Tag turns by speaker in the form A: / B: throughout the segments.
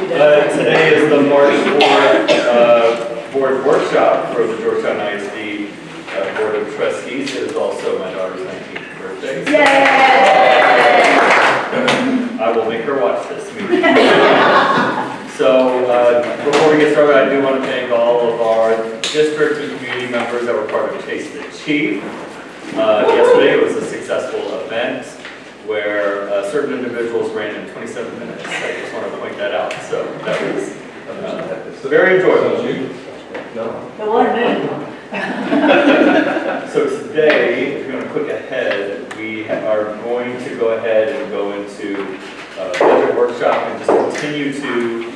A: Today is the March 4th board workshop for the Georgetown ISD Board of Trustees. It is also my daughter's 19th birthday. So I will make her watch this meeting. So before we get started, I do want to thank all of our district and community members that were part of Chase the Chief. Yesterday was a successful event where certain individuals ran in 27 minutes. I just want to point that out. So that was very enjoyable. So today, if you're going to click ahead, we are going to go ahead and go into a budget workshop and just continue to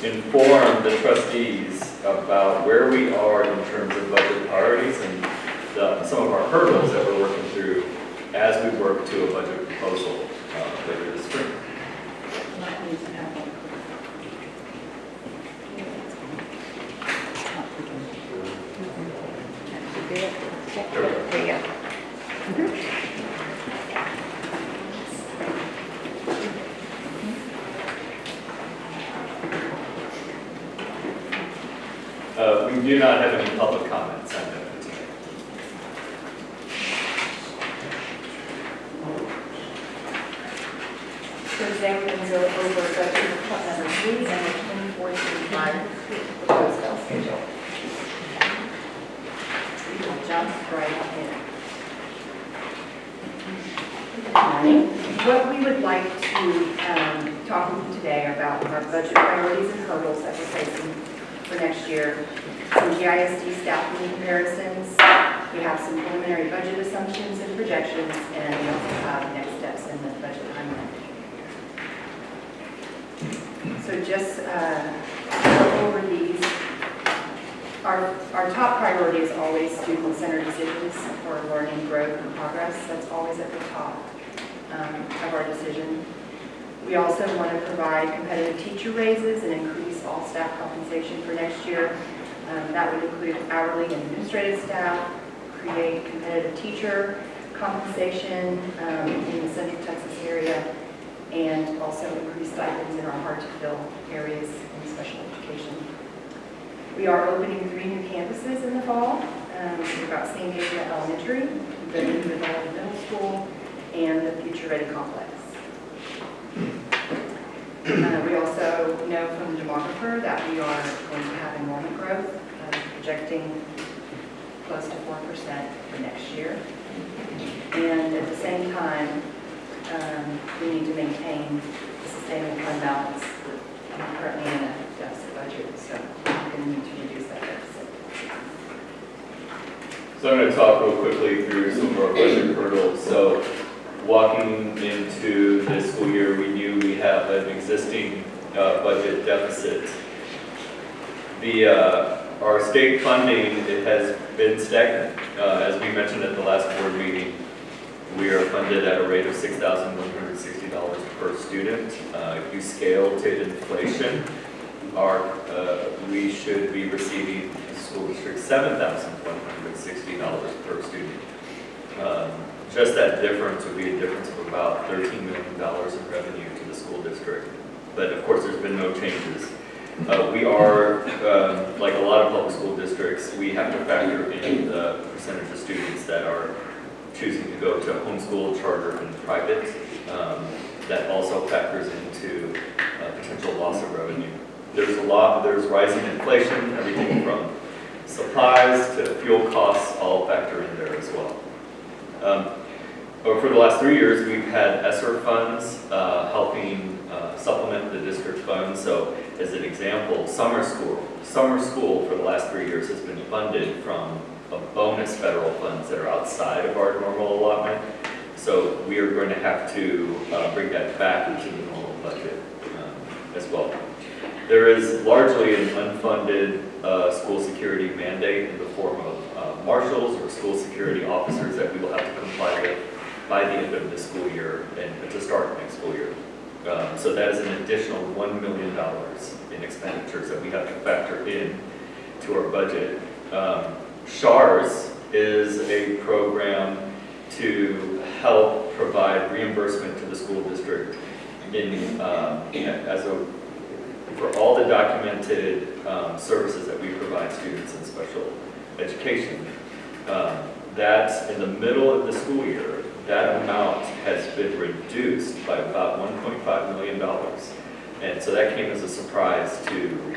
A: inform the trustees about where we are in terms of budget priorities and some of our hurdles that we're working through as we work to a budget proposal later this spring. We do not have any public comments on that today.
B: Thursday, we're going to go over budget report number 3 and the 24-25 proposed bill schedule. We will jump right in. What we would like to talk with you today about our budget priorities and hurdles that we're facing for next year. Some GISD staffing comparisons. We have some preliminary budget assumptions and projections, and we also have next steps in the budget timeline. So just go over these. Our top priority is always student-centered decisions for learning, growth, and progress. That's always at the top of our decision. We also want to provide competitive teacher raises and increase all staff compensation for next year. That would include hourly and administrative staff, create competitive teacher compensation in the Central Texas area, and also increase stipends in our hard-to-fill areas in special education. We are opening 3 new campuses in the fall. We've got St. Gabriel Elementary, the new Development Middle School, and the Future Ready Complex. We also know from the demographer that we are going to have enrollment growth, projecting close to 4% for next year. And at the same time, we need to maintain the sustainable fund balance. We're currently in a deficit budget, so we're going to need to reduce that deficit.
A: So I'm going to talk real quickly through some of our budget hurdles. So walking into this school year, we knew we have an existing budget deficit. Our state funding, it has been stagnant. As we mentioned at the last board meeting, we are funded at a rate of $6,160 per student. If you scale to inflation, we should be receiving the school district $7,160 per student. Just that difference would be a difference of about $13 million in revenue to the school district. But of course, there's been no changes. We are, like a lot of public school districts, we have to factor in the percentage of students that are choosing to go to homeschool, charter, and private. That also factors into potential loss of revenue. There's rising inflation, everything from supplies to fuel costs all factor in there as well. For the last 3 years, we've had ESSER funds helping supplement the district funds. So as an example, summer school for the last 3 years has been funded from a bonus federal funds that are outside of our normal allotment. So we are going to have to bring that back into the normal budget as well. There is largely an unfunded school security mandate in the form of marshals or school security officers that we will have to comply with by the end of this school year and to start next school year. So that is an additional $1 million in expenditures that we have to factor in to our budget. SHARS is a program to help provide reimbursement to the school district for the documented services that we provide students in special education. That in the middle of the school year, that amount has been reduced by about $1.5 million. And so that came as a surprise to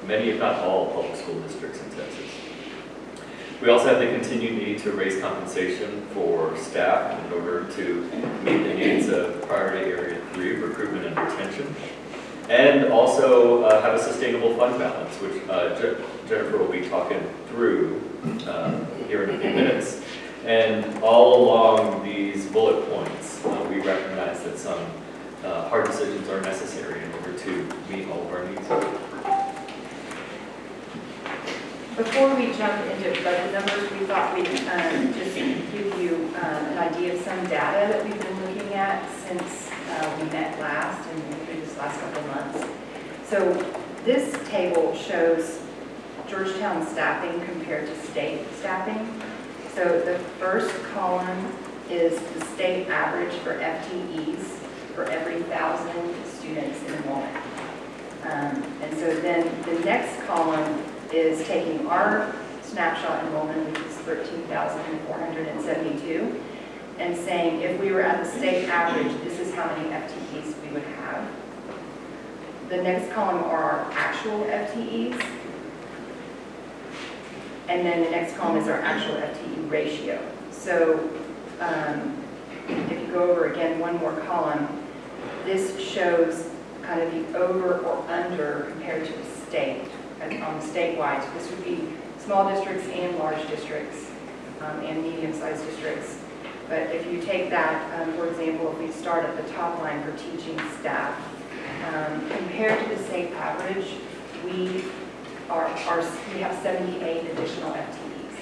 A: many, if not all, public school districts in Texas. We also have the continued need to raise compensation for staff in order to meet the needs of Priority Area 3, recruitment and retention. And also have a sustainable fund balance, which Jennifer will be talking through here in a few minutes. And all along these bullet points, we recognize that some hard decisions are necessary in order to meet all of our needs.
B: Before we jump into budget numbers, we thought we'd just give you an idea of some data that we've been looking at since we met last and through this last couple of months. So this table shows Georgetown staffing compared to state staffing. So the first column is the state average for FTEs for every 1,000 students in enrollment. And so then the next column is taking our snapshot enrollment, which is 13,472, and saying if we were at the state average, this is how many FTEs we would have. The next column are our actual FTEs. And then the next column is our actual FTE ratio. So if you go over again one more column, this shows kind of the over or under compared to the state. And on the statewide, so this would be small districts and large districts and medium-sized districts. But if you take that, for example, if we start at the top line for teaching staff, compared to the state average, we have 78 additional FTEs.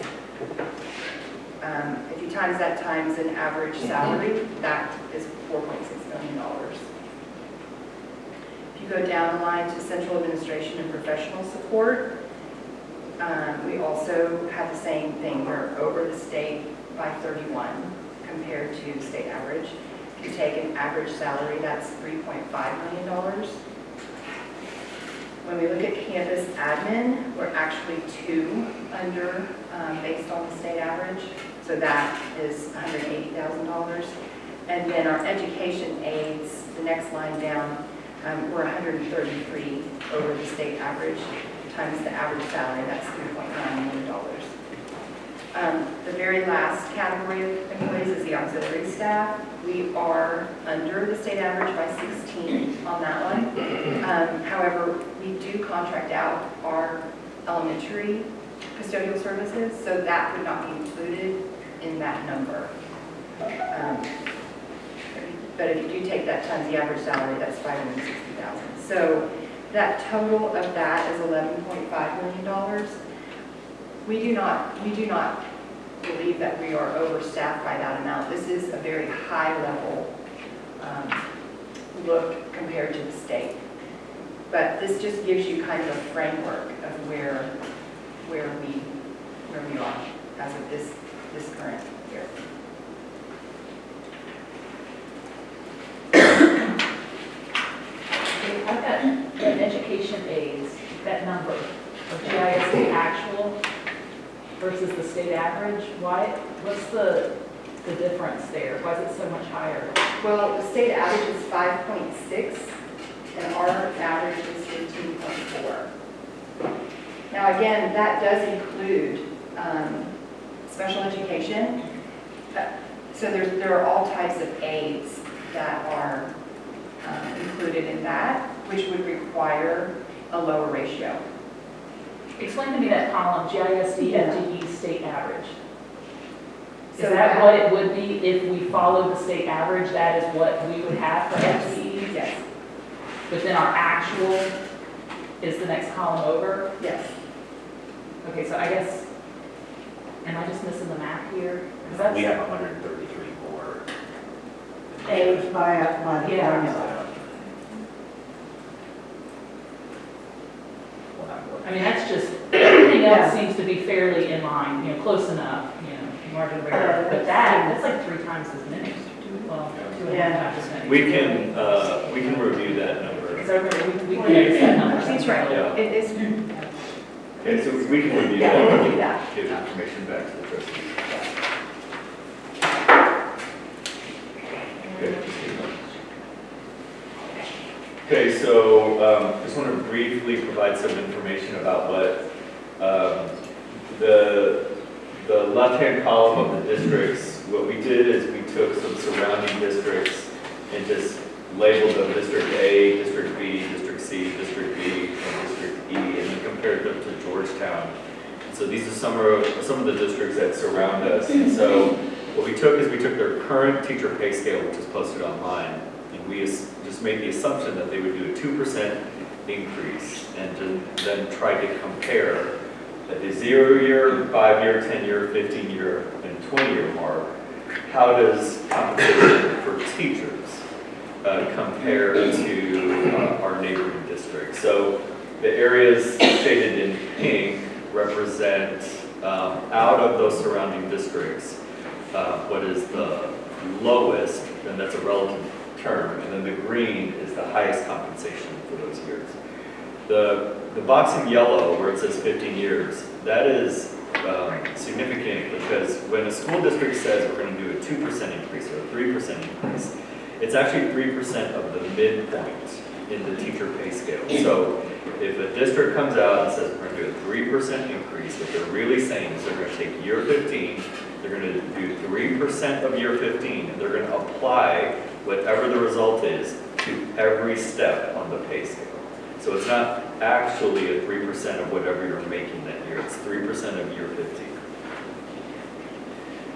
B: If you times that times an average salary, that is $4.6 million. If you go down the line to central administration and professional support, we also have the same thing. We're over the state by 31 compared to state average. If you take an average salary, that's $3.5 million. When we look at campus admin, we're actually 2 under based on the state average. So that is $180,000. And then our education aides, the next line down, we're 133 over the state average times the average salary, that's $3.9 million. The very last category of employees is the auxiliary staff. We are under the state average by 16 on that one. However, we do contract out our elementary custodial services, so that would not be included in that number. But if you do take that times the average salary, that's $560,000. So that total of that is $11.5 million. We do not believe that we are overstaffed by that amount. This is a very high level look compared to the state. But this just gives you kind of a framework of where we are as of this current year.
C: I've got an education aids, that number of GISD actual versus the state average. What's the difference there? Why is it so much higher?
B: Well, the state average is 5.6, and our average is 15.4. Now, again, that does include special education. So there are all types of aids that are included in that, which would require a lower ratio.
C: Explain to me that column, GISD, FTE, state average. Is
B: So
C: that what it would be if we followed the state average? That is what we would have for FTEs?
B: Yes.
C: But then our actual is the next column over?
B: Yes.
C: Okay, so I guess, am I just missing the math here? 'Cause that's-
D: We have 133 more.
E: Aids by the
C: Yeah.
E: formula.
D: We'll have more.
C: I mean, that's just, everything else
E: Yeah.
C: seems to be fairly in line, close enough, margin of error. But that's like 3 times as many. Well, 2.5 times as many.
A: We can review that number
C: So we can use that number.
B: He's right,
A: Yeah.
B: it is,
A: Okay, so we can review
B: yeah,
A: that.
B: we'll do that.
A: Give information back to the trustees. Okay. Okay, so just want to briefly provide some information about what the left-hand column of the districts, what we did is we took some surrounding districts and just labeled them District A, District B, District C, District D, and District E, and then compared them to Georgetown. So these are some of the districts that surround us. And so what we took is we took their current teacher pay scale, which is posted online, and we just made the assumption that they would do a 2% increase and then try to compare at the 0-year, 5-year, 10-year, 15-year, and 20-year mark. How does compensation for teachers compare to our neighboring districts? So the areas shaded in pink represent out of those surrounding districts what is the lowest, and that's a relative term, and then the green is the highest compensation for those years. The box in yellow where it says 15 years, that is significant because when a school district says we're going to do a 2% increase or a 3% increase, it's actually 3% of the midpoint in the teacher pay scale. So if a district comes out and says we're going to do a 3% increase, what they're really saying is they're going to take year 15, they're going to do 3% of year 15, and they're going to apply whatever the result is to every step on the pay scale. So it's not actually a 3% of whatever you're making that year, it's 3% of year 15.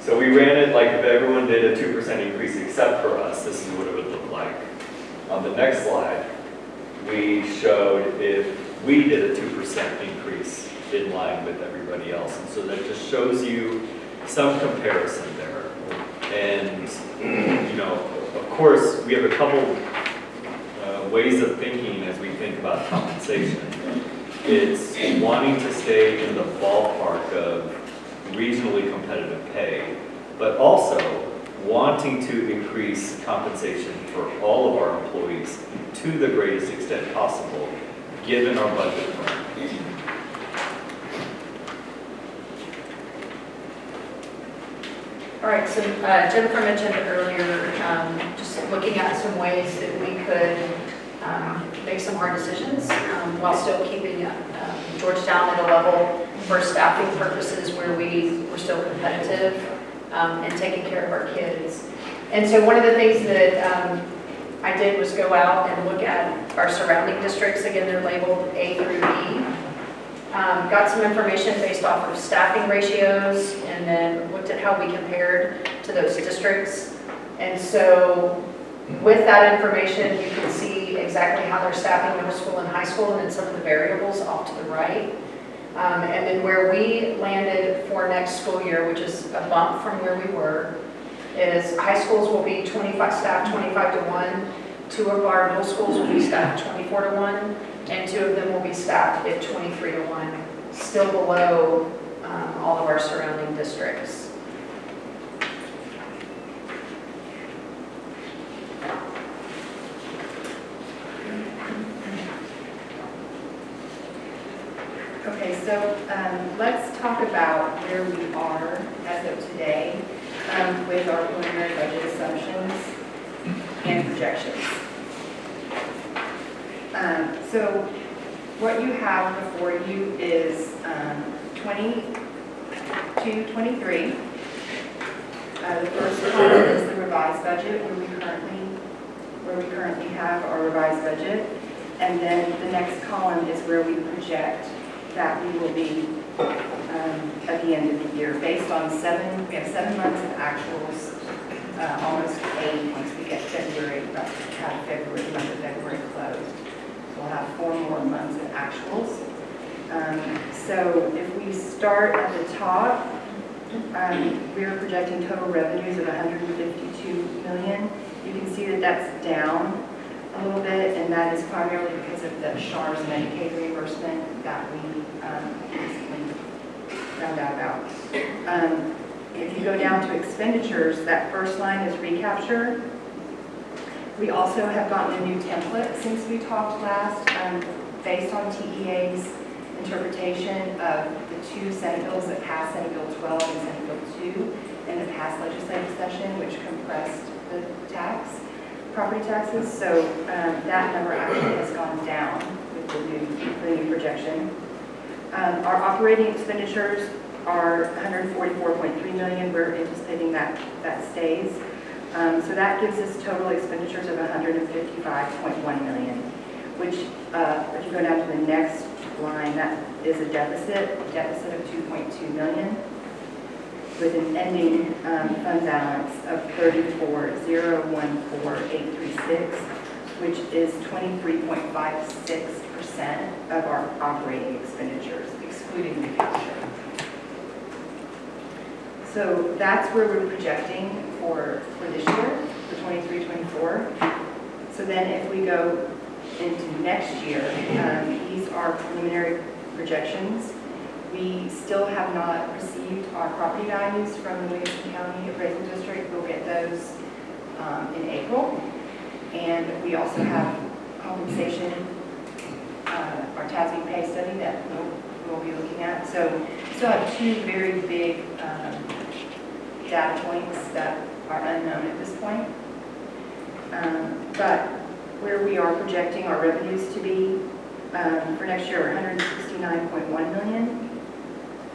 A: So we ran it like if everyone did a 2% increase except for us, this is what it would look like. On the next slide, we showed if we did a 2% increase in line with everybody else. And so that just shows you some comparison there. And, you know, of course, we have a couple ways of thinking as we think about compensation. It's wanting to stay in the ballpark of regionally competitive pay, but also wanting to increase compensation for all of our employees to the greatest extent possible, given our budget plan.
F: All right, so Jennifer mentioned earlier, just looking at some ways that we could make some hard decisions while still keeping Georgetown at a level for staffing purposes where we're still competitive and taking care of our kids. And so one of the things that I did was go out and look at our surrounding districts. Again, they're labeled A through E. Got some information based off of staffing ratios and then looked at how we compared to those districts. And so with that information, you can see exactly how they're staffing middle school and high school and then some of the variables off to the right. And then where we landed for next school year, which is a bump from where we were, is high schools will be staffed 25 to 1. 2 of our middle schools will be staffed 24 to 1. And 2 of them will be staffed at 23 to 1, still below all of our surrounding districts.
B: Okay, so let's talk about where we are as of today with our preliminary budget assumptions and projections. So what you have before you is 22, 23. The first column is the revised budget where we currently have our revised budget. And then the next column is where we project that we will be at the end of the year based on we have 7 months of actuals, almost 8 once we get February, about half February, the month of February closed. We'll have 4 more months of actuals. So if we start at the top, we are projecting total revenues of $152 million. You can see that that's down a little bit, and that is primarily because of the SHARS Medicaid reimbursement that we recently found out about. If you go down to expenditures, that first line is recapture. We also have gotten a new template since we talked last, based on TEA's interpretation of the two Senate bills that passed, Senate Bill 12 and Senate Bill 2, in the past legislative session, which compressed the property taxes. So that number actually has gone down with the new projection. Our operating expenditures are 144.3 million. We're anticipating that stays. So that gives us total expenditures of 155.1 million, which if you go down to the next line, that is a deficit of 2.2 million with an ending fund balance of 34,014,836, which is 23.56% of our operating expenditures, excluding recapture. So that's where we're projecting for this year, for 23-24. So then if we go into next year, these are preliminary projections. We still have not received our property values from the Williamson County Appraisal District. We'll get those in April. And we also have compensation, our TASB pay study that we'll be looking at. So we still have two very big data points that are unknown at this point. But where we are projecting our revenues to be for next year, 169.1 million.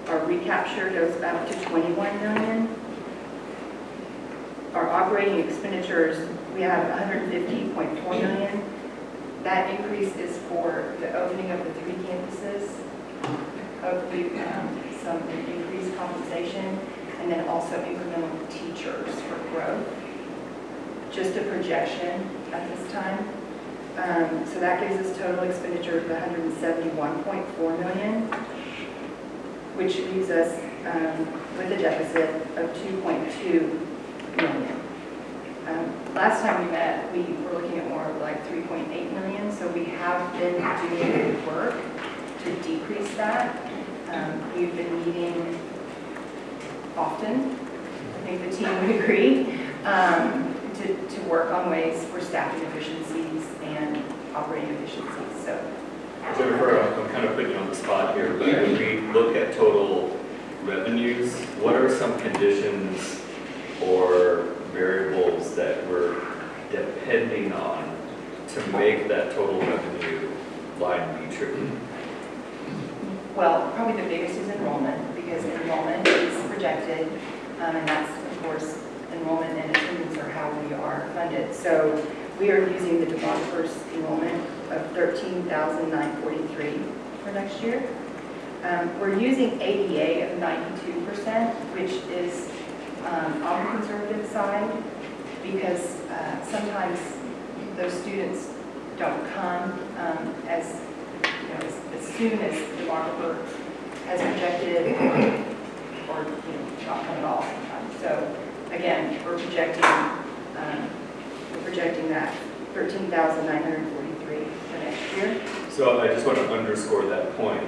B: Our recapture goes up to 21 million. Our operating expenditures, we have 150.4 million. That increase is for the opening of the 3 campuses, hopefully some increased compensation, and then also incremental teachers for growth. Just a projection at this time. So that gives us total expenditures of 171.4 million, which leaves us with a deficit of 2.2 million. Last time we met, we were looking at more of like 3.8 million, so we have been doing work to decrease that. We've been meeting often, I think the team would agree, to work on ways for staffing efficiencies and operating efficiencies. So,
A: Jennifer, I'm kind of putting you on the spot here, but when we look at total revenues, what are some conditions or variables that we're depending on to make that total revenue line be true?
B: well, probably the biggest is enrollment, because enrollment is projected, and that's, of course, enrollment and attendance are how we are funded. So we are using the demographer's enrollment of 13,943 for next year. We're using ADA of 92%, which is on the conservative side, because sometimes those students don't come as soon as the demographer has projected, or not come at all sometimes. So again, we're projecting that 13,943 for next year.
A: So I just want to underscore that point.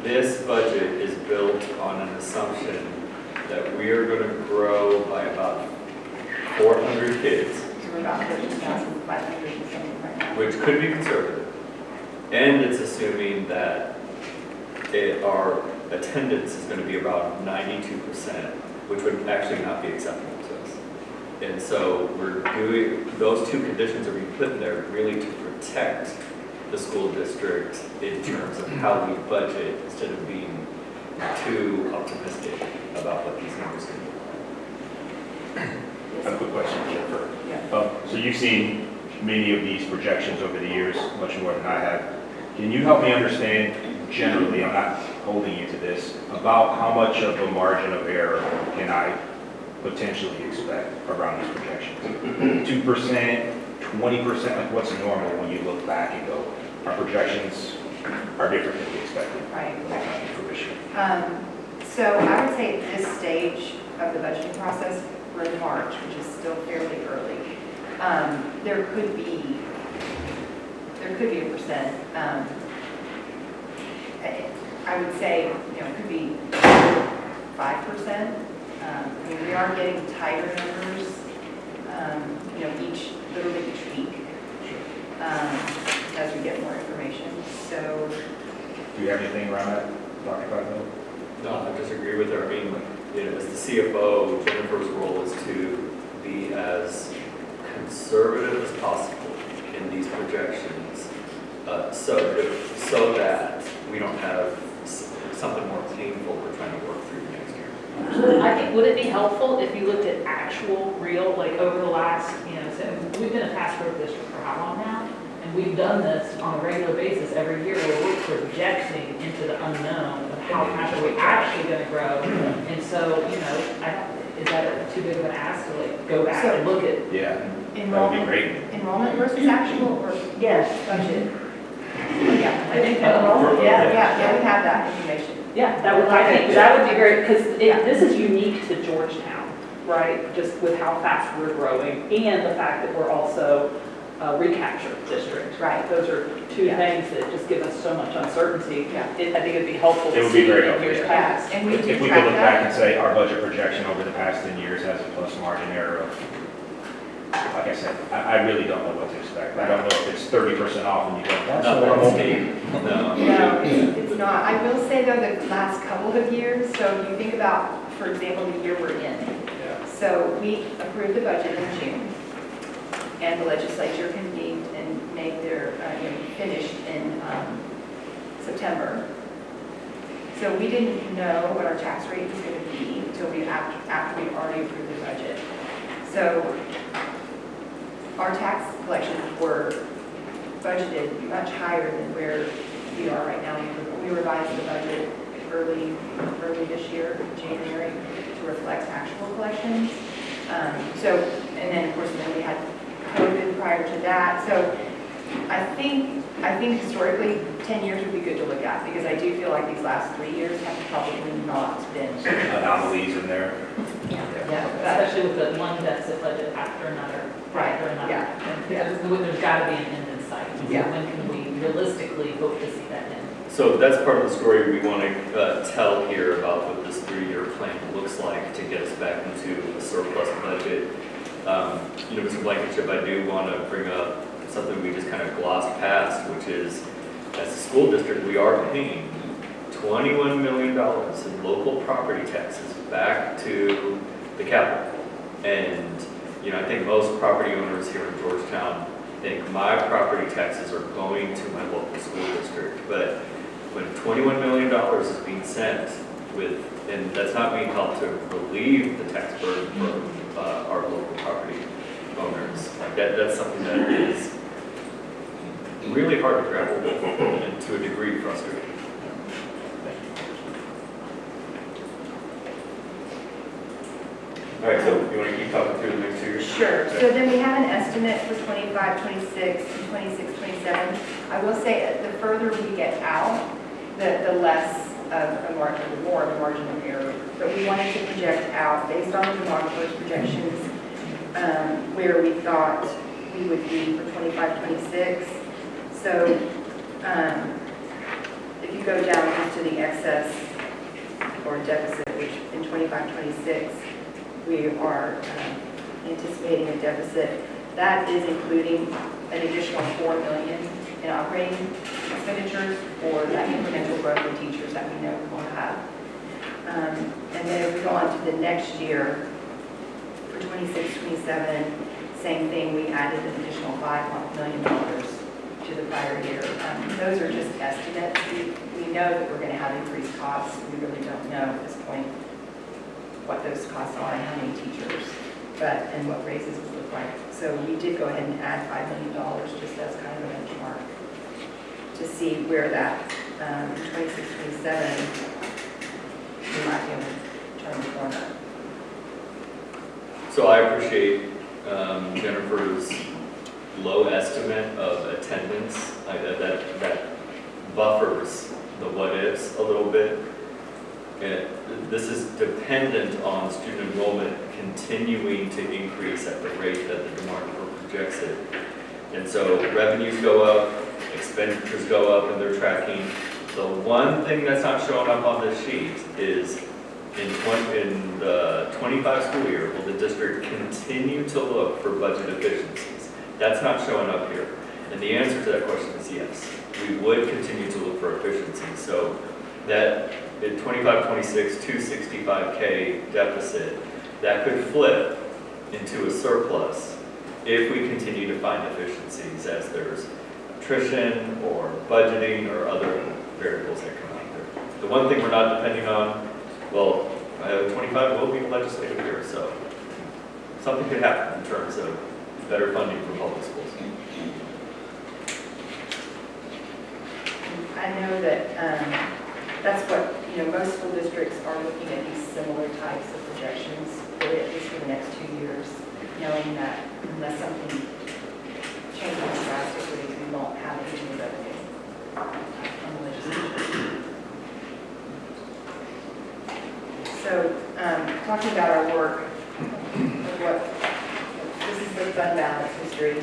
A: This budget is built on an assumption that we are going to grow by about 400 kids,
B: So we're about 13,500 or something right now.
A: which could be conservative. And it's assuming that our attendance is going to be about 92%, which would actually not be acceptable to us. And so we're doing, those two conditions are being put in there really to protect the school district in terms of how we budget, instead of being too optimistic about what these numbers can be.
D: I have a quick question, Jennifer.
B: Yeah.
D: So you've seen many of these projections over the years, much more than I have. Can you help me understand generally, I'm not holding you to this, about how much of a margin of error can I potentially expect around these projections? 2%, 20%, like what's normal when you look back and go, our projections are different than we expected?
B: Right.
D: Fruition.
B: So I would say at this stage of the budgeting process, we're in March, which is still fairly early. There could be a percent. I would say, it could be 5%. I mean, we are getting tighter numbers. literally each week, as we get more information. So,
D: Do you have anything around that, Dr. Coghill?
A: No, I disagree with her. I mean, as the CFO, Jennifer's role is to be as conservative as possible in these projections, so that we don't have something more painful we're trying to work through next year.
C: I think, would it be helpful if you looked at actual, real, like over the last, so we've been a task growth district for how long now? And we've done this on a regular basis every year where we're projecting into the unknown of how fast are we actually going to grow. And so, is that too big of an ask to like go back and look at?
D: Yeah, that would be
B: enrollment,
D: great.
B: enrollment versus actual or
E: Yes.
B: budget? Yeah,
C: I think
B: enrollment, yeah, we have that information.
C: Yeah, I think that would be great, because this is unique to Georgetown, right? Just with how fast we're growing and the fact that we're also a recapture district.
B: Right.
C: Those are two
B: Yeah.
C: things that just give us so much uncertainty.
B: Yeah.
C: I think it'd be helpful
D: It
C: to
D: would be
C: see
D: very
C: in
D: helpful,
C: years
D: yeah.
C: past.
B: And we
D: If
B: do
D: we could
B: track
D: look back
B: that.
D: and say our budget projection over the past 10 years has a plus margin error of, like I said, I really don't know what to expect. I don't know if it's 30% off and you go, that's
A: Not that
D: normal.
A: steep. No.
B: No, it's not. I will say though, the last couple of years, so if you think about, for example, the year we're in.
A: Yeah.
B: So we approved the budget in June, and the legislature convened and made their, finished in September. So we didn't know what our tax rate was going to be until after we already approved the budget. So our tax collections were budgeted much higher than where we are right now. We revised the budget early this year, January, to reflect actual collections. And then of course, we had COVID prior to that. So I think historically, 10 years would be good to look at, because I do feel like these last 3 years have probably not been.
D: Anomalies in there.
B: Yeah.
C: Especially with the one deficit budget after another,
B: Right,
C: after another.
B: yeah,
C: And
B: yeah.
C: there's got to be an end in sight. So
B: Yeah.
C: when can we realistically hope to see that end?
A: So that's part of the story we want to tell here about what this 3-year plan looks like to get us back into a surplus budget. Mr. Blankenship, I do want to bring up something we just kind of glossed past, which is, as a school district, we are paying $21 million in local property taxes back to the capital. And, I think most property owners here in Georgetown think my property taxes are going to my local school district. But when $21 million is being sent and that's not being helped to relieve the tax burden for our local property owners, like that's something that is really hard to grapple with and to a degree frustrating. All right, so you want to keep talking through the next 2 years?
B: Sure. So then we have an estimate for 25, 26, and 26, 27. I will say the further we get out, the less of a margin, the more of a margin of error. But we wanted to project out based on the demographer's projections where we thought we would be for 25, 26. So if you go down to the excess or deficit, which in 25, 26, we are anticipating a deficit. That is including an additional $4 million in operating expenditures for that incremental growth in teachers that we know we will have. And then if we go on to the next year, for 26, 27, same thing, we added an additional $5 million to the prior year. Those are just estimates. We know that we're going to have increased costs. We really don't know at this point what those costs are and how many teachers, and what raises would look like. So we did go ahead and add $5 million just as kind of a benchmark to see where that 26, 27, we might be able to turn the corner.
A: So I appreciate Jennifer's low estimate of attendance. That buffers the what-ifs a little bit. This is dependent on student enrollment continuing to increase at the rate that the demographer projects it. And so revenues go up, expenditures go up, and they're tracking. The one thing that's not showing up on this sheet is in the 25 school year, will the district continue to look for budget efficiencies? That's not showing up here. And the answer to that question is yes. We would continue to look for efficiencies. So that in 25, 26, 265K deficit, that could flip into a surplus if we continue to find efficiencies as there's attrition or budgeting or other variables that come out there. The one thing we're not depending on, well, 25 will be a legislative year, so something could happen in terms of better funding for public schools.
B: I know that that's what, most school districts are looking at these similar types of projections, at least for the next 2 years, knowing that unless something changes drastically, we won't have any new revenue from the legislature. So, talking about our work, this is the fund balance history.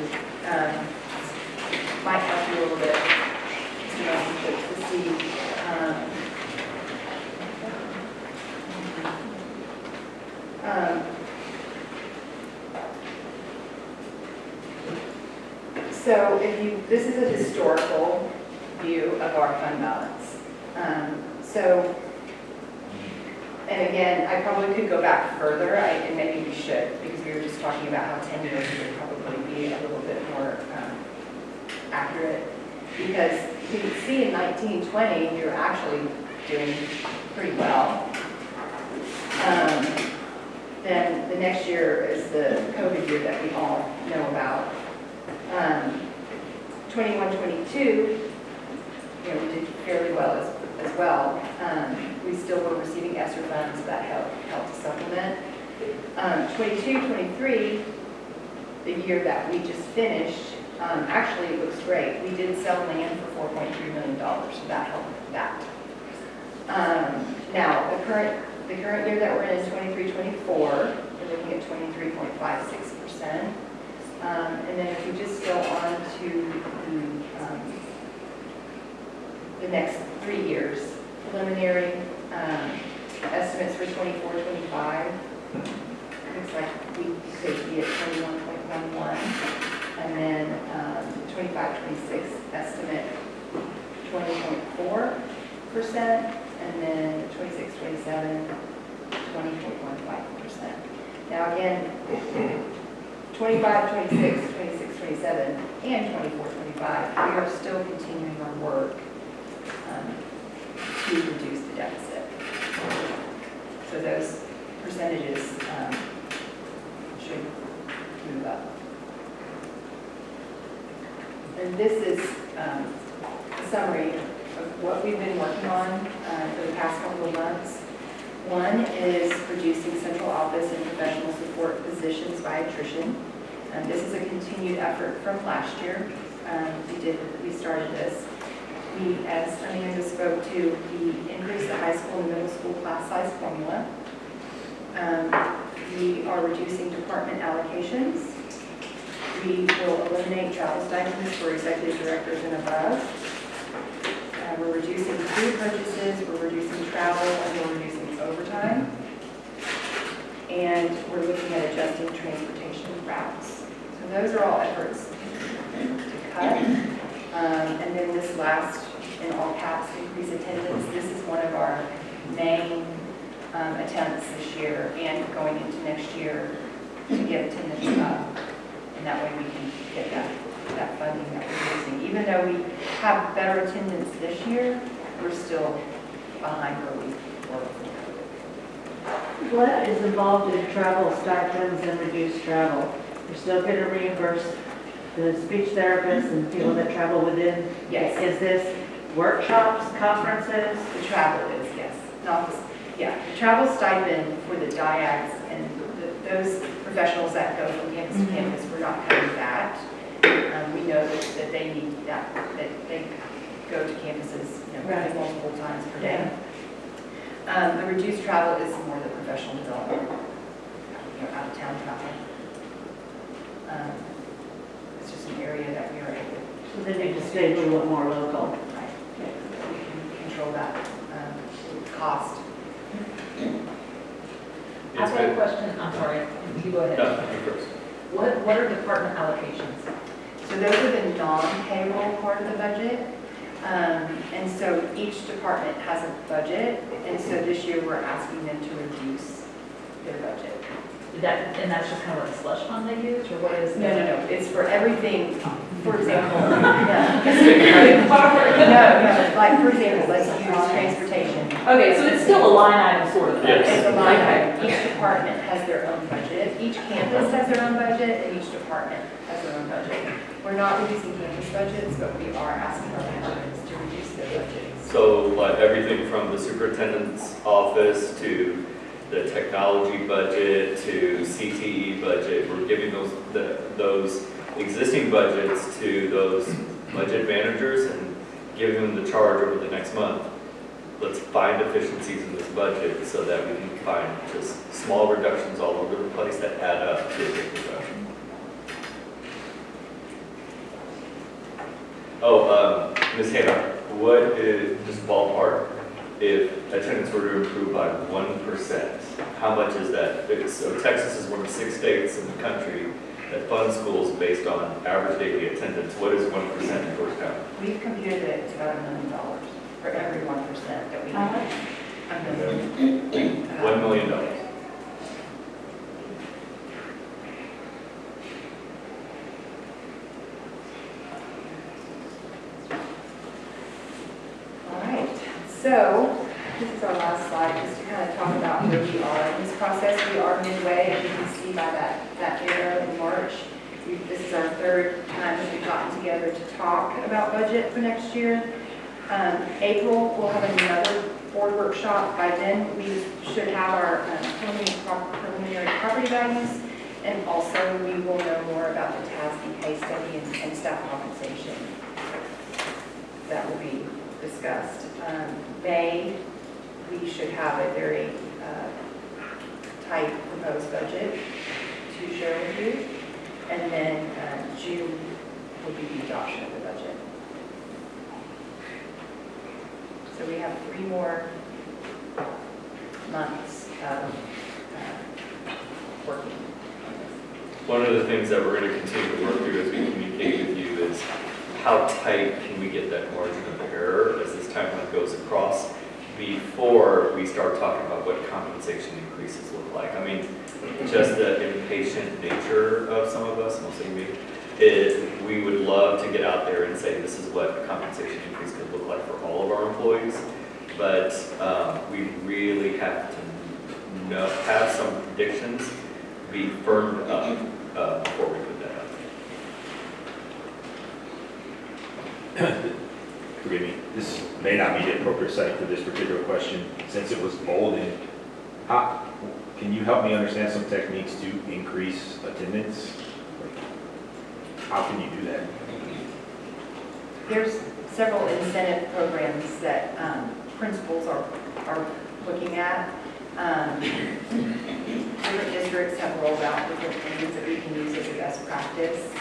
B: Might help you a little bit to see. So this is a historical view of our fund balance. And again, I probably could go back further, and maybe we should, because we were just talking about how 10 years would probably be a little bit more accurate. Because you can see in 1920, we were actually doing pretty well. Then the next year is the COVID year that we all know about. 21, 22, we did fairly well as well. We still were receiving ESSER funds that helped to supplement. 22, 23, the year that we just finished, actually it looks great. We did sell land for $4.3 million, so that helped that. Now, the current year that we're in is 23, 24. We're looking at 23.56%. And then if we just go on to the next 3 years, preliminary estimates for 24, 25. Looks like we could be at 21.11. And then 25, 26 estimate 20.4%. And then 26, 27, 20.15%. Now again, 25, 26, 26, 27, and 24, 25, we are still continuing our work to reduce the deficit. So those percentages should move up. And this is a summary of what we've been working on for the past couple of months. One is reducing central office and professional support positions by attrition. This is a continued effort from last year. We started this. We, as Amanda spoke to, we increased the high school and middle school class size formula. We are reducing department allocations. We will eliminate travel stipends for executive directors and above. We're reducing food purchases, we're reducing travel, and we're reducing overtime. And we're looking at adjusting transportation routes. So those are all efforts to cut. And then this last, in all caps, increase attendance. This is one of our main attempts this year and going into next year to get attendance up. And that way we can get that funding that we're using. Even though we have better attendance this year, we're still behind where we were before.
E: What is involved in travel stipends and reduced travel? You're still going to reimburse the speech therapists and people that travel within?
B: Yes.
E: Is this workshops, conferences?
B: The travel is, yes. Not the, the travel stipend for the diacs and those professionals that go from campus to campus, we're not cutting that. We know that they need that they go to campuses
E: Right.
B: multiple times per day. The reduced travel is more the professional development, out of town travel. It's just an area that we are able
E: So they need to stay a little bit more local.
B: we can control that cost.
C: I've got a question, I'm sorry, you go ahead.
A: No, you first.
C: What are department allocations?
B: So those are the non-payroll part of the budget. And so each department has a budget, and so this year we're asking them to reduce their budget.
C: And that's just kind of like a slush fund they use, or what is?
B: No, it's for everything, for example, no,
C: Okay,
B: like, for example, let's use transportation.
C: so it's still a line item sort of thing?
A: Yes.
B: It's a line
C: Okay.
B: item. Each department has their own budget, each campus has their own budget, and each department has their own budget. We're not reducing campus budgets, but we are asking our departments to reduce their budgets.
A: So like everything from the superintendent's office to the technology budget to CTE budget, we're giving those existing budgets to those budget managers and giving them the charge over the next month. Let's find efficiencies in this budget so that we can find just small reductions all over the place that add up to a big reduction. Oh, Ms. Hannah, what is, just ballpark, if attendance were to improve by 1%, how much is that? So Texas is one of 6 states in the country that fund schools based on average daily attendance. What is 1% in Georgetown?
B: We've computed it, it's about $1 million for every 1% that we
C: How
B: have.
C: much?
A: $1 million.
B: All right, so this is our last slide, just to kind of talk about where we are in this process. We are midway, as you can see by that arrow in March. This is our 3rd time that we've gotten together to talk about budget for next year. April, we'll have another board workshop. By then, we should have our preliminary property values, and also we will know more about the TASB pay study and staff compensation. That will be discussed. May, we should have a very tight proposed budget to share with you. And then June will be the adoption of the budget. So we have 3 more months of working on this.
A: One of the things that we're going to continue to work through as we communicate with you is how tight can we get that margin of error as this timeline goes across before we start talking about what compensation increases look like. I mean, just the impatient nature of some of us, mostly me, is we would love to get out there and say this is what compensation increase could look like for all of our employees, but we really have to have some predictions be firmed up before we put that out.
D: Forgive me, this may not be the appropriate setting for this particular question, since it was bolded. Can you help me understand some techniques to increase attendance? How can you do that?
B: There's several incentive programs that principals are looking at. Different districts have rolled out different things that we can use as a best practice.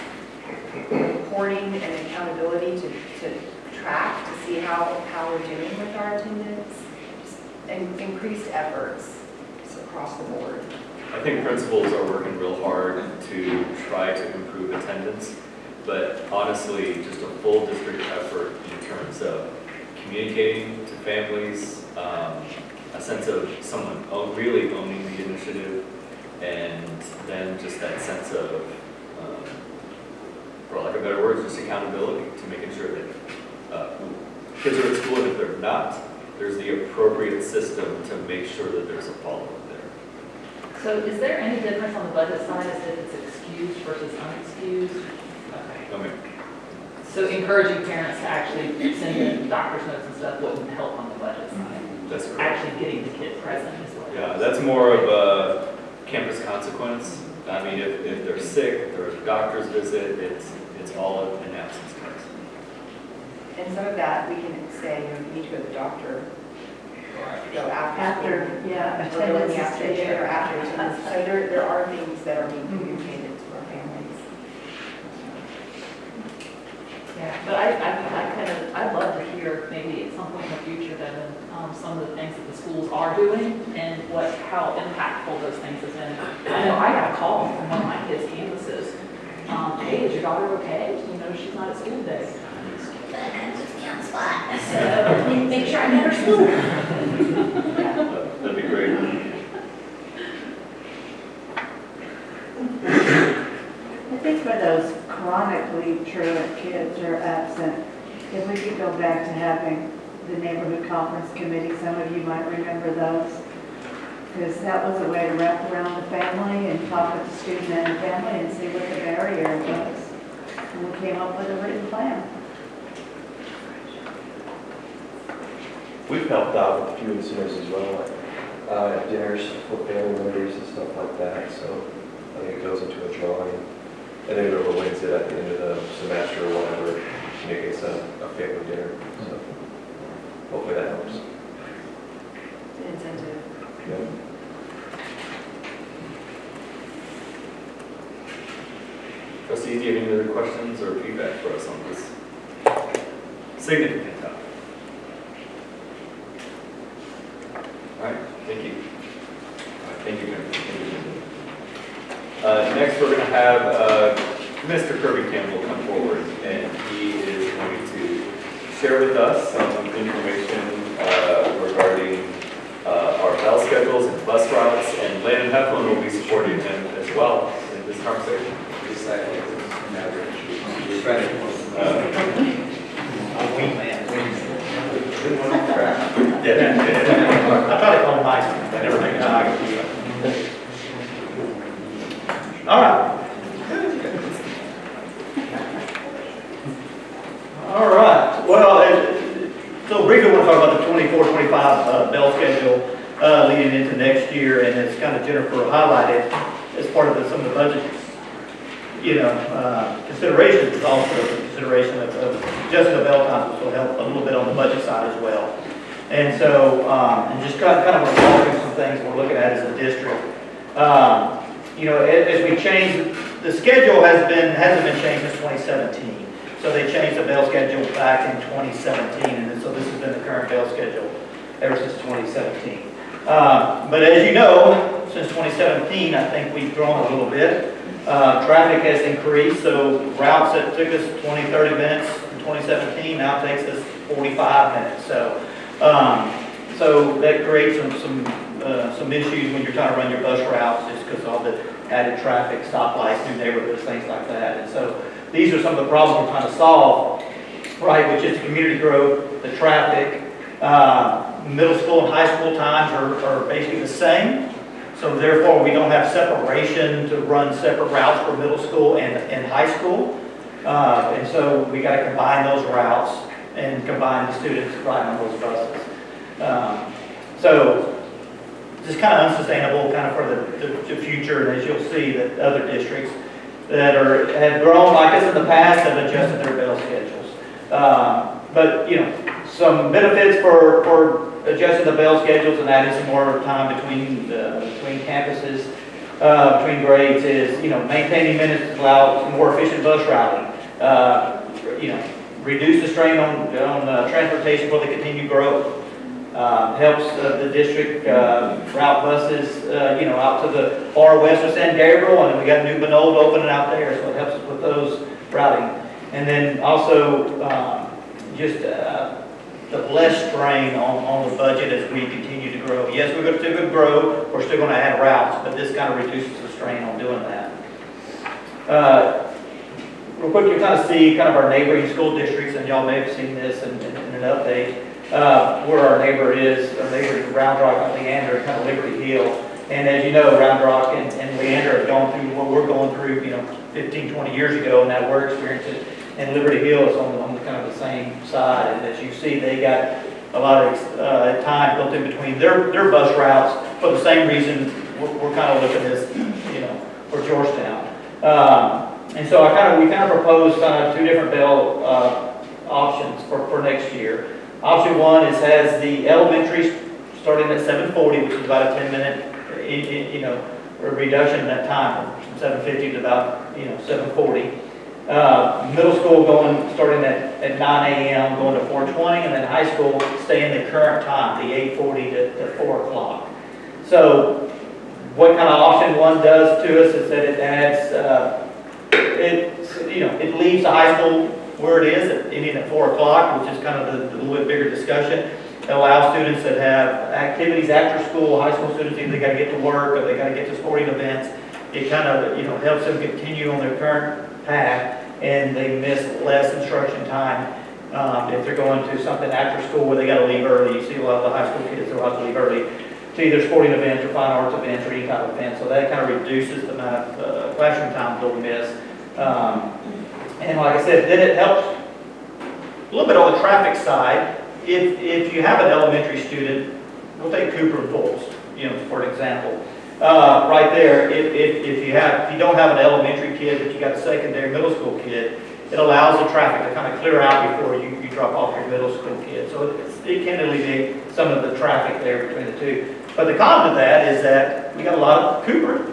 B: Reporting and accountability to track to see how we're doing with our attendance, and increased efforts across the board.
A: I think principals are working real hard to try to improve attendance, but honestly, just a full district effort in terms of communicating to families, a sense of someone really owning the initiative, and then just that sense of, for lack of better words, just accountability to making sure that kids are at school, and if they're not, there's the appropriate system to make sure that there's a follow-up there.
C: So is there any difference on the budget side as if it's excused versus unexcused? Okay.
A: I mean,
C: So encouraging parents to actually send in doctor's notes and stuff wouldn't help on the budget side.
A: that's correct.
C: Actually getting the kid present is what.
A: Yeah, that's more of a campus consequence. I mean, if they're sick, if there's a doctor's visit, it's all an absence clause.
B: And some of that, we can say, you need to go to the doctor, go after school.
E: Yeah,
B: Or go in
E: attendance
B: the
E: is
B: afternoon or after attendance. So there are things that are being communicated to our families.
C: Yeah, but I'd love to hear maybe at some point in the future, Devin, some of the things that the schools are doing and what how impactful those things have been. I know I got a call from one of my kids' campuses. Hey, is your daughter okay? You know, she's not at school today. So make sure I get her school.
A: That'd be great.
E: I think for those chronically truant kids who are absent, if we could go back to having the neighborhood conference committee, some of you might remember those, because that was a way to wrap around the family and talk with the student and the family and see what the barrier was. And we came up with a written plan.
G: We've helped out with a few incentives as well, like at dinners for family members and stuff like that. So I think it goes into a drawing, and then whoever wins it at the end of the semester or whatever, gets a family dinner. So hopefully that helps.
B: It's an incentive.
G: Yeah.
A: Trustees, do you have any other questions or feedback for us on this significant topic? All right, thank you. All right, thank you, Mayor. Next, we're going to have Mr. Kirby Campbell come forward, and he is going to share with us some information regarding our bell schedules and bus routes, and Landon Heflin will be supporting him as well in this conversation.
H: I try to call nice, but never make it hard. All right. All right. Well, so briefly, I want to talk about the 24-25 bell schedule leading into next year, and it's kind of Jennifer highlighted as part of some of the budget, considerations. It's also a consideration of adjusting the bell times, which will help a little bit on the budget side as well. And so, and just kind of want to walk through some things we're looking at as a district. As we change, the schedule hasn't been changed since 2017. So they changed the bell schedule back in 2017, and so this has been the current bell schedule ever since 2017. But as you know, since 2017, I think we've grown a little bit. Traffic has increased, so routes that took us 20, 30 minutes in 2017 now takes us 45 minutes. So that creates some issues when you're trying to run your bus routes, just because all the added traffic, stoplights, new neighborhoods, things like that. And so these are some of the problems we're trying to solve, right? Which is the community growth, the traffic. Middle school and high school times are basically the same. So therefore, we don't have separation to run separate routes for middle school and high school. And so we got to combine those routes and combine the students riding on those buses. So just kind of unsustainable kind of for the future. And as you'll see that other districts that have grown like us in the past have adjusted their bell schedules. But some benefits for adjusting the bell schedules and adding some more time between campuses, between grades is, maintaining minutes to allow more efficient bus routing. Reduce the strain on transportation for the continued growth. Helps the district route buses, out to the far west of San Gabriel, and we got New Benold opening out there, so it helps us with those routing. And then also the less strain on the budget as we continue to grow. Yes, we're going to grow. We're still going to add routes, but this kind of reduces the strain on doing that. Real quick, you kind of see kind of our neighboring school districts, and y'all may have seen this in an update. Where our neighbor is Round Rock and Leander, kind of Liberty Hill. And as you know, Round Rock and Leander have gone through what we're going through, 15, 20 years ago, and now we're experiencing. And Liberty Hill is on the kind of the same side. And as you see, they got a lot of time built in between their bus routes for the same reason we're kind of looking at this, for Georgetown. And so we kind of proposed two different bell options for next year. Option one has the elementary starting at 7:40, which is about a 10-minute, reduction in that time from 7:50 to about 7:40. Middle school starting at 9 a.m. going to 4:20, and then high school staying the current time, the 8:40 to 4 o'clock. So what kind of option one does to us is that it adds, it leaves the high school where it is, ending at 4 o'clock, which is kind of the little bit bigger discussion. It allows students that have activities after school, high school students, either they got to get to work or they got to get to sporting events. It kind of, helps them continue on their current path, and they miss less instruction time. If they're going to something after school where they got to leave early, you see a lot of the high school kids, they'll have to leave early to either sporting events or fine arts events or any kind of event. So that kind of reduces the amount of classroom time they'll miss. And like I said, then it helps a little bit on the traffic side. If you have an elementary student, we'll take Cooper and Fultz, for example. Right there, if you don't have an elementary kid, but you got a secondary middle school kid, it allows the traffic to kind of clear out before you drop off your middle school kid. So it can alleviate some of the traffic there between the two. But the con to that is that we got a lot of Cooper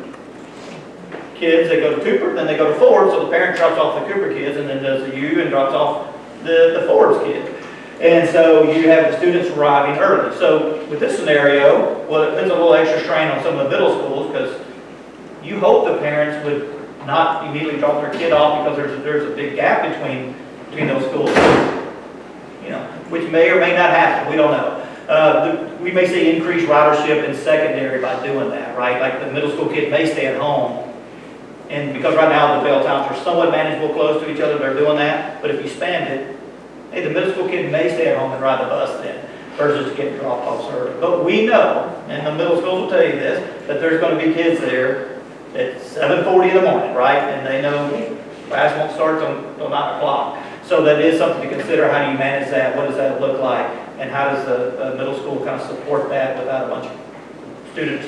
H: kids that go to Cooper, then they go to Ford, so the parent drops off the Cooper kids and then does the U and drops off the Ford's kids. And so you have the students arriving early. So with this scenario, well, it puts a little extra strain on some of the middle schools because you hope the parents would not immediately drop their kid off because there's a big gap between those schools, which may or may not happen. We don't know. We may see increased ridership in secondary by doing that, right? Like the middle school kid may stay at home. And because right now the bell times are somewhat manageable close to each other, they're doing that. But if you span it, hey, the middle school kid may stay at home and ride the bus then, versus getting dropped off early. But we know, and the middle schools will tell you this, that there's going to be kids there at 7:40 in the morning, right? And they know class won't start till 9 o'clock. So that is something to consider. How do you manage that? What does that look like? And how does the middle school kind of support that without a bunch of students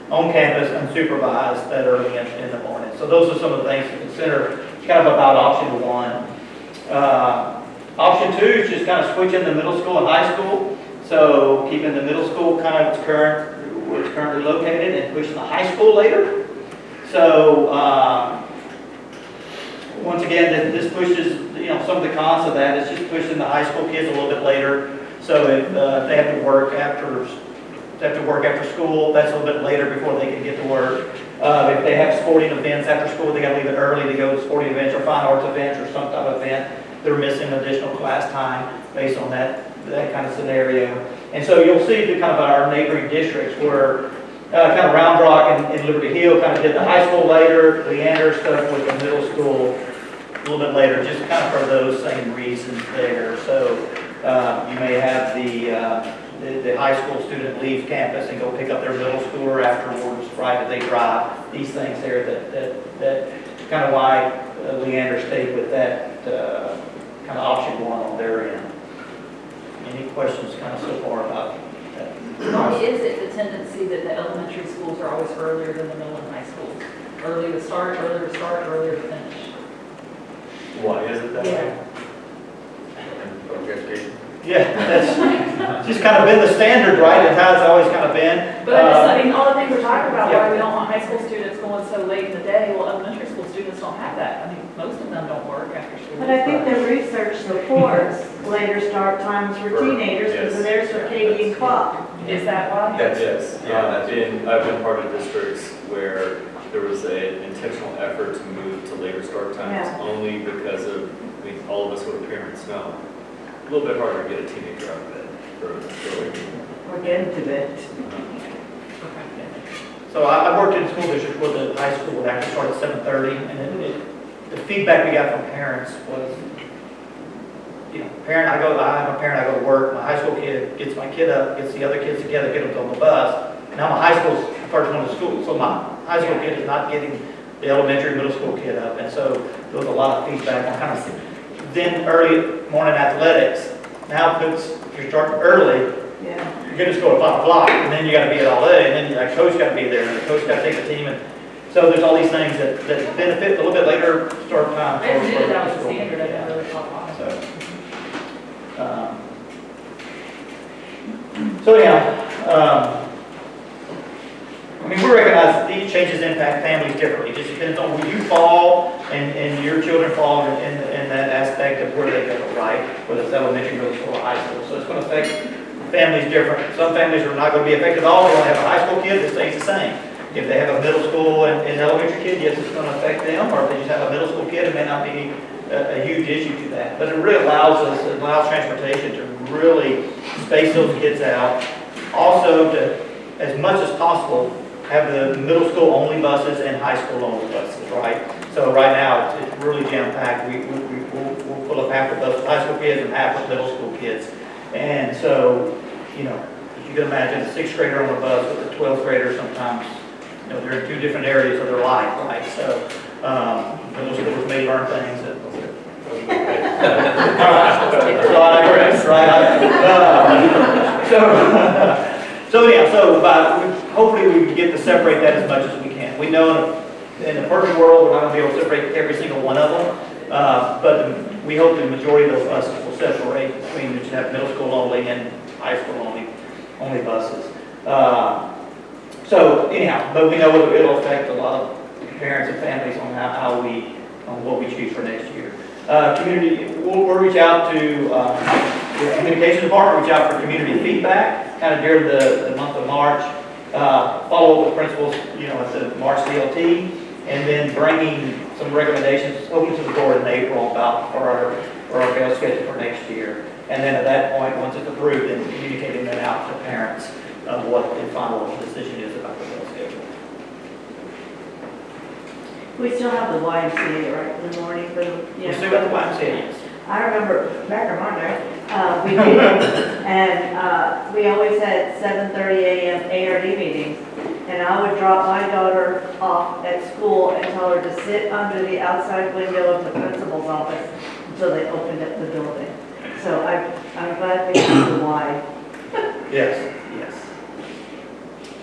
H: on campus unsupervised that early in the morning? So those are some of the things to consider. It's kind of about option one. Option two is just kind of switching the middle school and high school. So keeping the middle school kind of where it's currently located and pushing the high school later. So once again, this pushes, some of the cons of that is just pushing the high school kids a little bit later. So if they have to work after school, that's a little bit later before they can get to work. If they have sporting events after school, they got to leave it early to go to sporting events or fine arts events or some type of event. They're missing additional class time based on that kind of scenario. And so you'll see the kind of our neighboring districts where kind of Round Rock and Liberty Hill kind of did the high school later, Leander stuff with the middle school a little bit later, just kind of for those same reasons there. So you may have the high school student leave campus and go pick up their middle schooler afterwards, right, as they drive. These things there that kind of why Leander stayed with that kind of option one on their end. Any questions kind of so far about that?
C: Why is it the tendency that the elementary schools are always earlier than the middle and high schools? Earlier to start, earlier to finish?
A: Why is it that way?
C: Yeah.
H: Yeah, that's just kind of been the standard, right? It has always kind of been.
C: But all the things we're talking about, why we don't want high school students going so late in the day, well, elementary school students don't have that. I mean, most of them don't work after school.
E: But I think the research supports later start times for teenagers because of their circadian clock.
C: Is that why?
A: Yes, yeah, I've been part of districts where there was an intentional effort to move to later start times
E: Yeah.
A: only because of, all of us who are parents know, a little bit harder to get a teenager out of bed early.
E: Or get into bed.
H: So I worked in a school district where the high school would actually start at 7:30, and the feedback we got from parents was, I have a parent, I go to work, my high school kid gets my kid up, gets the other kids together, get them on the bus. Now my high school's the first one to school, so my high school kid is not getting the elementary, middle school kid up, and so there was a lot of feedback on kind of, then early morning athletics, now puts, if you're starting early,
E: Yeah.
H: you're going to go at 5 o'clock, and then you got to be at all day, and then the coach got to be there, and the coach got to take the team, and so there's all these things that benefit a little bit later start time.
C: I just knew that was the standard, I didn't really talk about it.
H: So anyhow, we recognize that these changes impact families differently. It just depends on where you fall and your children fall in that aspect of where they go, right? Whether it's elementary, middle school, or high school. So it's going to affect family's different. Some families are not going to be affected at all. They only have a high school kid, it stays the same. If they have a middle school and elementary kid, yes, it's going to affect them, or if they just have a middle school kid, it may not be a huge issue to that. But it really it allows transportation to really space those kids out. Also, to, as much as possible, have the middle school only buses and high school only buses, right? So right now, it's really jam-packed. We'll pull up half the bus with high school kids and half with middle school kids. And so, you know, if you can imagine a sixth grader on the bus with a 12th grader sometimes, you know, they're in two different areas of their life, right? So, middle schoolers may learn things that I agree, right? So anyhow, hopefully we can get to separate that as much as we can. We know in the perfect world, we're not going to be able to separate every single one of them, but we hope the majority of those buses will separate between which have middle school only and high school only buses. So anyhow, but we know it'll affect a lot of parents and families on on what we choose for next year. Community, we'll reach out to the communications department, reach out for community feedback, kind of during the month of March, follow up with principals, you know, at the March CLT, and then bringing some recommendations open to the board in April about for our bail schedule for next year. And then at that point, once it's approved, then communicating that out to parents of what the final decision is about the bail schedule.
E: We still have the YMCA, right, in the morning for the,
H: We still got the YMCA, yes.
E: I remember back in my day, we did, and we always had 7:30 a.m. ARD meetings. And I would drop my daughter off at school and tell her to sit under the outside window of the principal's office until they opened up the building. So I'm glad they have the Y.
H: Yes, yes.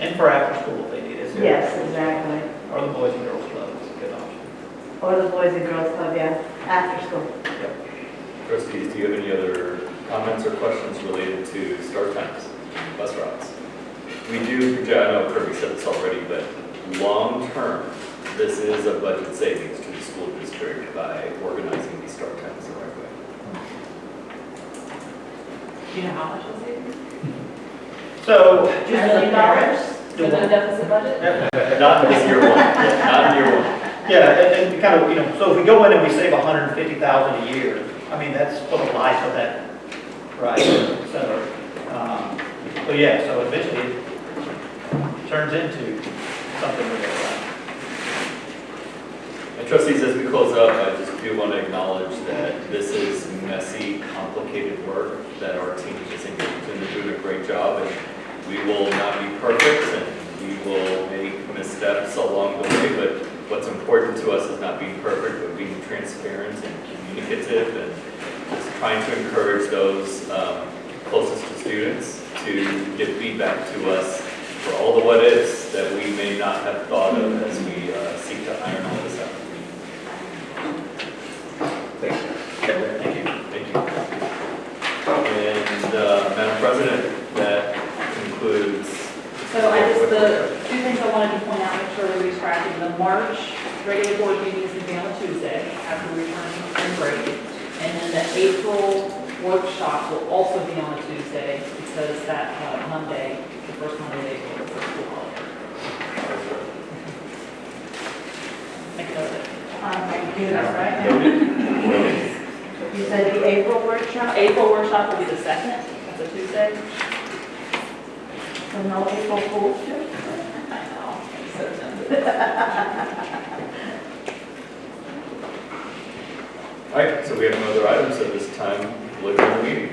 H: And for after school if they need it.
E: Yes, exactly.
H: Or the Boys and Girls Club is a good option.
E: Or the Boys and Girls Club, yeah, after school.
A: Trustees, do you have any other comments or questions related to start times, bus routes? We do project, I know Kirby said this already, but long-term, this is a budget savings to the school district by organizing these start times the right way.
C: Do you know how much it'll save?
H: So,
C: $1 million? Is it a deficit budget?
A: Not in this year one, not in year one.
H: yeah, and kind of, you know, so if we go in and we save $150,000 a year, I mean, that's for the life of that, right? So yeah, so eventually it turns into something really right.
A: And trustees, as we close up, I just do want to acknowledge that this is messy, complicated work that our team is engaged in. They're doing a great job, and we will not be perfect, and we will make missteps along the way, but what's important to us is not being perfect, but being transparent and communicative, and just trying to encourage those closest to students to give feedback to us for all the what-ifs that we may not have thought of as we seek to iron all this out.
D: Thanks.
A: Thank you. Thank you. And Madam President, that concludes.
C: So the two things I wanted to point out, make sure everybody's tracking. The March regular board meeting is going to be on a Tuesday after we return from spring break. And then the April workshop will also be on a Tuesday because that Monday, the first Monday of April, is a school holiday. Make a note of it.
E: Thank you, that's right.
A: Noted.
E: You said the April workshop?
C: April workshop will be the 2nd, that's a Tuesday.
E: So no April Fool's Day?
C: I know, I'm so tempted.
A: All right, so we have no other items at this time. Look at the meeting.